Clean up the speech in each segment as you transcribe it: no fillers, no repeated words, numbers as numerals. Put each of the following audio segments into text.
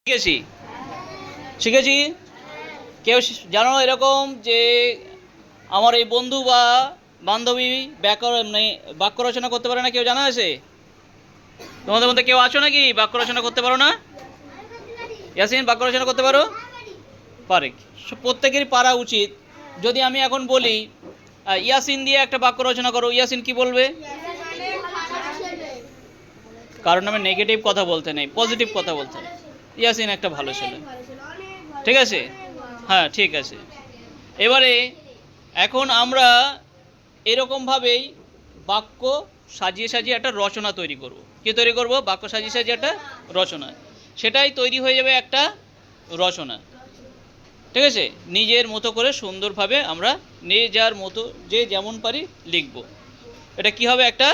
শিখেছি শিখেছি কেউ জানো এরকম যে আমার এই বন্ধু বা বান্ধবী ব্যাকরণ মানে বাক্য রচনা করতে পারে না, কেউ জানা আছে? তোমাদের মধ্যে কেউ আছো নাকি বাক্য রচনা করতে পারো না? ইয়াসিন, বাক্য রচনা করতে পারো? পারে। প্রত্যেকেরই পারা উচিত। যদি আমি এখন বলি ইয়াসিন দিয়ে একটা বাক্য রচনা করো, ইয়াসিন কি বলবে? কারণ আমি নেগেটিভ কথা বলতে নেই, পজিটিভ কথা বলতে নেই। ইয়াসিন একটা ভালো ছেলে, ঠিক আছে? হ্যাঁ, ঠিক আছে। এবারে এখন আমরা এরকমভাবেই বাক্য সাজিয়ে সাজিয়ে একটা রচনা তৈরি করব। কি তৈরি করব? বাক্য সাজিয়ে সাজিয়ে একটা রচনা, সেটাই তৈরি হয়ে যাবে একটা রচনা, ঠিক আছে? নিজের মতো করে সুন্দরভাবে আমরা যার মতো যে যেমন পারি লিখব, এটা কি হবে? একটা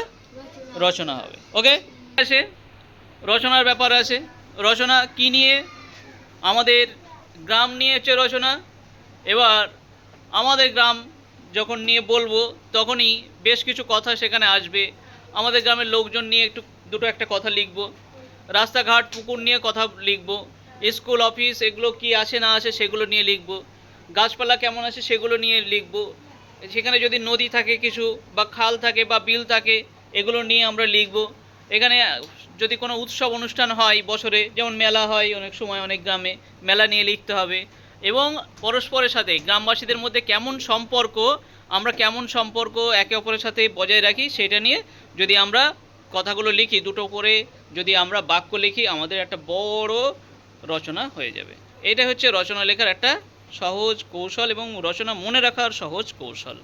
রচনা হবে। ওকে, আছে রচনার ব্যাপার আছে। রচনা কি নিয়ে? আমাদের গ্রাম নিয়ে হচ্ছে রচনা। এবার আমাদের গ্রাম যখন নিয়ে বলবো তখনই বেশ কিছু কথা সেখানে আসবে। আমাদের গ্রামের লোকজন নিয়ে দুটো একটা কথা লিখব। রাস্তাঘাট পুকুর নিয়ে কথা লিখব। স্কুল অফিস এগুলো কি আছে না আছে সেগুলো নিয়ে লিখব। গাছপালা কেমন আছে সেগুলো নিয়ে লিখব। সেখানে যদি নদী থাকে কিছু বা খাল থাকে বা বিল থাকে এগুলো নিয়ে আমরা লিখব। এখানে যদি কোনো উৎসব অনুষ্ঠান হয় বছরে, যেমন মেলা হয় অনেক সময় অনেক গ্রামে, মেলা নিয়ে লিখতে হবে। এবং পরস্পরের সাথে গ্রামবাসীদের মধ্যে কেমন সম্পর্ক, আমরা কেমন সম্পর্ক একে অপরের সাথে বজায় রাখি সেটা নিয়ে যদি আমরা কথাগুলো লিখি, দুটো করে যদি আমরা বাক্য লিখি, আমাদের একটা বড় রচনা হয়ে যাবে। এটা হচ্ছে রচনা লেখার একটা সহজ কৌশল এবং রচনা মনে রাখার সহজ কৌশল।